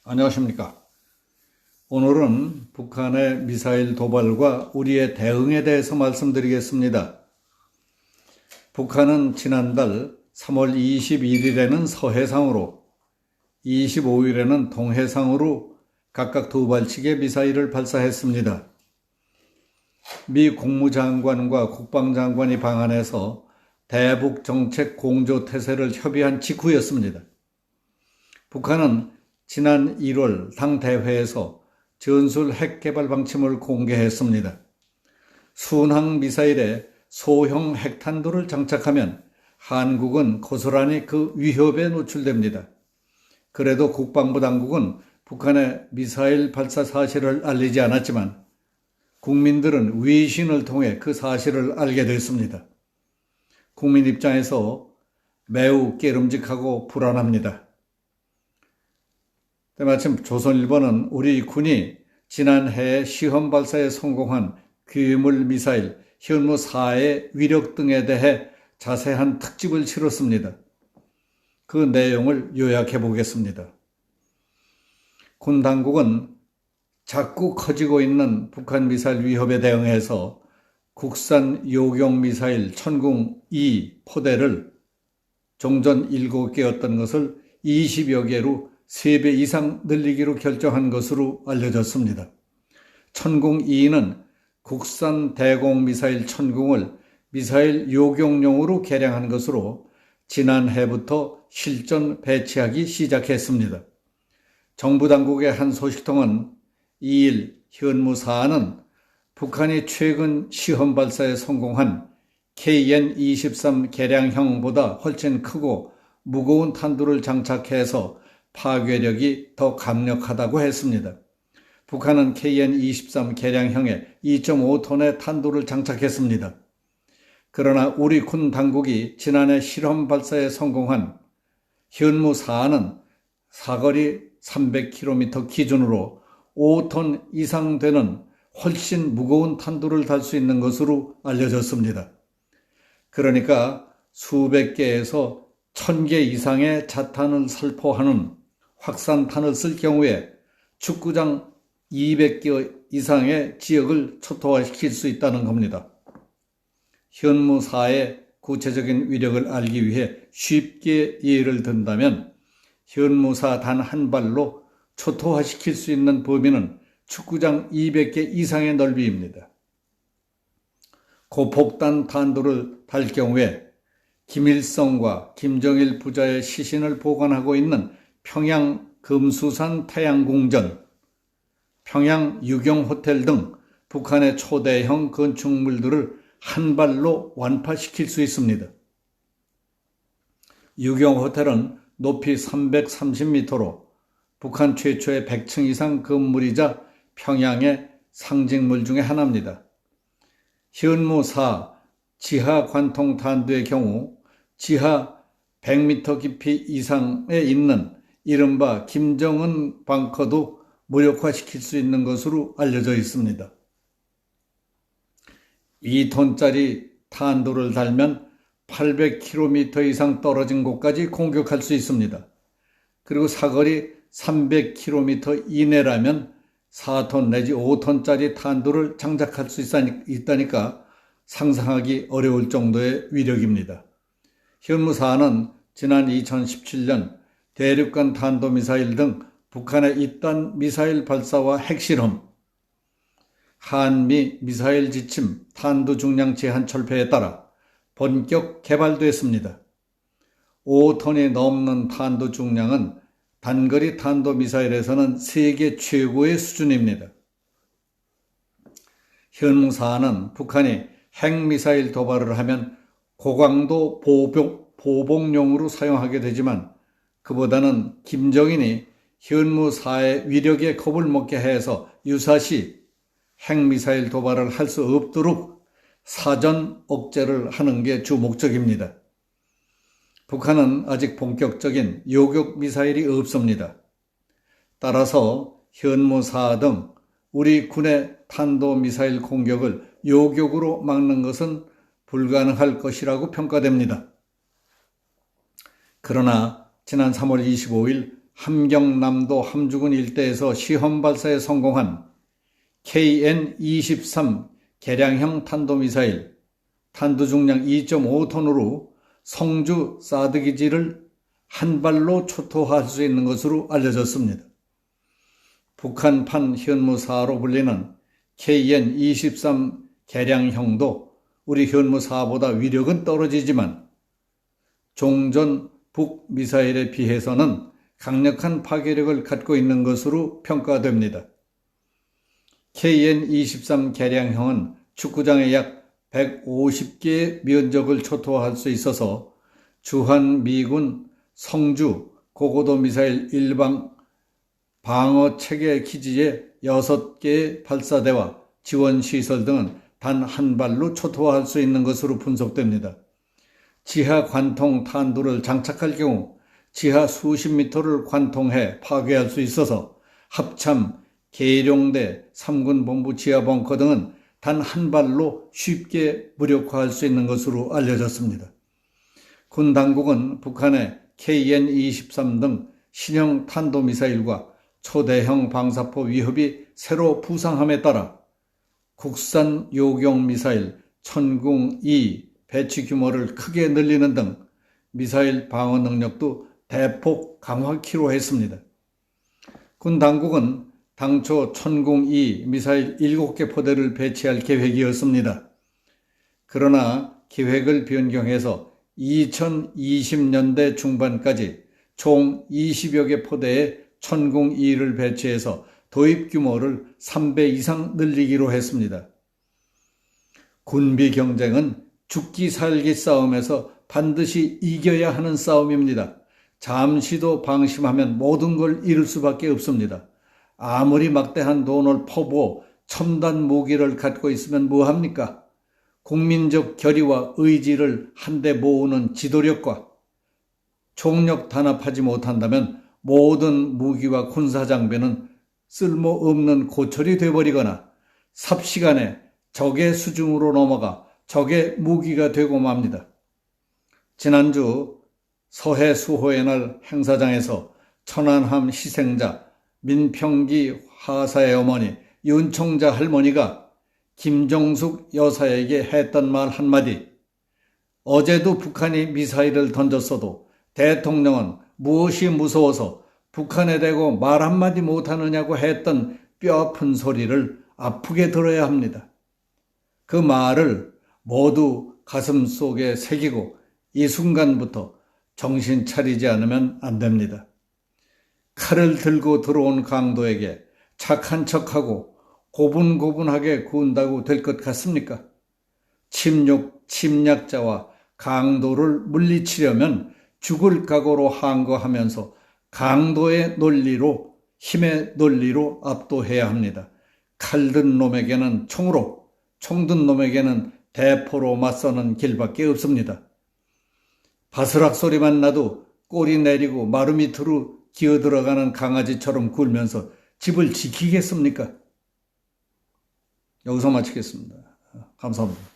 안녕하십니까. 오늘은 북한의 미사일 도발과 우리의 대응에 대해서 말씀드리겠습니다. 북한은 지난달 3월 21일에는 서해상으로, 25일에는 동해상으로 각각 2발씩의 미사일을 발사했습니다. 미 국무장관과 국방장관이 방한해서 대북 정책 공조 태세를 협의한 직후였습니다. 북한은 지난 1월 당 대회에서 전술 핵 개발 방침을 공개했습니다. 순항 미사일에 소형 핵탄두를 장착하면 한국은 고스란히 그 위협에 노출됩니다. 그래도 국방부 당국은 북한의 미사일 발사 사실을 알리지 않았지만 국민들은 외신을 통해 그 사실을 알게 됐습니다. 국민 입장에서 매우 깨름직하고 불안합니다. 때마침 조선일보는 우리 군이 지난해 시험 발사에 성공한 괴물 미사일 현무4의 위력 등에 대해 자세한 특집을 실었습니다. 그 내용을 요약해 보겠습니다. 군 당국은 자꾸 커지고 있는 북한 미사일 위협에 대응해서 국산 요격 미사일 천궁-2 포대를 종전 7개였던 것을 20여 개로 3배 이상 늘리기로 결정한 것으로 알려졌습니다. 천궁-2는 국산 대공 미사일 천궁을 미사일 요격용으로 개량한 것으로 지난해부터 실전 배치하기 시작했습니다. 정부 당국의 한 소식통은 2일 현무4는 북한이 최근 시험 발사에 성공한 KN-23 개량형보다 훨씬 크고 무거운 탄두를 장착해서 파괴력이 더 강력하다고 했습니다. 북한은 KN-23 개량형에 2.5톤의 탄두를 장착했습니다. 그러나 우리 군 당국이 지난해 실험 발사에 성공한 현무4는 사거리 300km 기준으로 5톤 이상 되는 훨씬 무거운 탄두를 달 수 있는 것으로 알려졌습니다. 그러니까 수백 개에서 1000개 이상의 자탄을 살포하는 확산탄을 쓸 경우에 축구장 200개 이상의 지역을 초토화시킬 수 있다는 겁니다. 현무4의 구체적인 위력을 알기 위해 쉽게 예를 든다면 현무4 단 한 발로 초토화시킬 수 있는 범위는 축구장 200개 이상의 넓이입니다. 고폭탄 탄두를 달 경우에 김일성과 김정일 부자의 시신을 보관하고 있는 평양 금수산 태양궁전, 평양 유경호텔 등 북한의 초대형 건축물들을 한 발로 완파시킬 수 있습니다. 유경호텔은 높이 330m로 북한 최초의 100층 이상 건물이자 평양의 상징물 중에 하나입니다. 현무4 지하 관통 탄두의 경우 지하 100m 깊이 이상에 있는 이른바 김정은 벙커도 무력화시킬 수 있는 것으로 알려져 있습니다. 2톤짜리 탄두를 달면 800km 이상 떨어진 곳까지 공격할 수 있습니다. 그리고 사거리 300km 이내라면 4톤 내지 5톤짜리 탄두를 장착할 수 있다니까 상상하기 어려울 정도의 위력입니다. 현무4는 지난 2017년 대륙간 탄도미사일 등 북한의 잇단 미사일 발사와 핵실험, 한미 미사일 지침 탄두 중량 제한 철폐에 따라 본격 개발됐습니다. 5톤이 넘는 탄두 중량은 단거리 탄도미사일에서는 세계 최고의 수준입니다. 현무4는 북한이 핵미사일 도발을 하면 고강도 보복용으로 사용하게 되지만 그보다는 김정인이 현무4의 위력에 겁을 먹게 해서 유사시 핵미사일 도발을 할 수 없도록 사전 억제를 하는 게 주 목적입니다. 북한은 아직 본격적인 요격 미사일이 없습니다. 따라서 현무4 등 우리 군의 탄도미사일 공격을 요격으로 막는 것은 불가능할 것이라고 평가됩니다. 그러나 지난 3월 25일 함경남도 함주군 일대에서 시험 발사에 성공한 KN-23 개량형 탄도미사일 탄두 중량 2.5톤으로 성주 사드 기지를 한 발로 초토화할 수 있는 것으로 알려졌습니다. 북한판 현무사로 불리는 KN-23 개량형도 우리 현무사보다 위력은 떨어지지만 종전 북미사일에 비해서는 강력한 파괴력을 갖고 있는 것으로 평가됩니다. KN-23 개량형은 축구장의 약 150개의 면적을 초토화할 수 있어서 주한미군 성주 고고도 미사일 일방 방어 체계 기지의 6개의 발사대와 지원시설 등은 단 한 발로 초토화할 수 있는 것으로 분석됩니다. 지하 관통 탄두를 장착할 경우 지하 수십 미터를 관통해 파괴할 수 있어서 합참, 계룡대, 3군 본부 지하 벙커 등은 단 한 발로 쉽게 무력화할 수 있는 것으로 알려졌습니다. 군 당국은 북한의 KN-23 등 신형 탄도미사일과 초대형 방사포 위협이 새로 부상함에 따라 국산 요격 미사일 천궁-2 배치 규모를 크게 늘리는 등 미사일 방어 능력도 대폭 강화키로 했습니다. 군 당국은 당초 천궁-2 미사일 7개 포대를 배치할 계획이었습니다. 그러나 계획을 변경해서 2020년대 중반까지 총 20여 개 포대의 천궁-2를 배치해서 도입 규모를 3배 이상 늘리기로 했습니다. 군비 경쟁은 죽기 살기 싸움에서 반드시 이겨야 하는 싸움입니다. 잠시도 방심하면 모든 걸 잃을 수밖에 없습니다. 아무리 막대한 돈을 퍼부어 첨단 무기를 갖고 있으면 뭐합니까? 국민적 결의와 의지를 한데 모으는 지도력과 총력 단합하지 못한다면 모든 무기와 군사장비는 쓸모없는 고철이 되어버리거나 삽시간에 적의 수중으로 넘어가 적의 무기가 되고 맙니다. 지난주 서해 수호의 날 행사장에서 천안함 희생자 민평기 화사의 어머니 윤총자 할머니가 김정숙 여사에게 했던 말 한마디, 어제도 북한이 미사일을 던졌어도 대통령은 무엇이 무서워서 북한에 대고 말 한마디 못하느냐고 했던 뼈아픈 소리를 아프게 들어야 합니다. 그 말을 모두 가슴 속에 새기고 이 순간부터 정신 차리지 않으면 안 됩니다. 칼을 들고 들어온 강도에게 착한 척하고 고분고분하게 구운다고 될 것 같습니까? 침략자와 강도를 물리치려면 죽을 각오로 항거하면서 강도의 논리로, 힘의 논리로 압도해야 합니다. 칼든 놈에게는 총으로, 총든 놈에게는 대포로 맞서는 길밖에 없습니다. 바스락 소리만 나도 꼬리 내리고 마루 밑으로 기어들어가는 강아지처럼 굴면서 집을 지키겠습니까? 여기서 마치겠습니다. 감사합니다.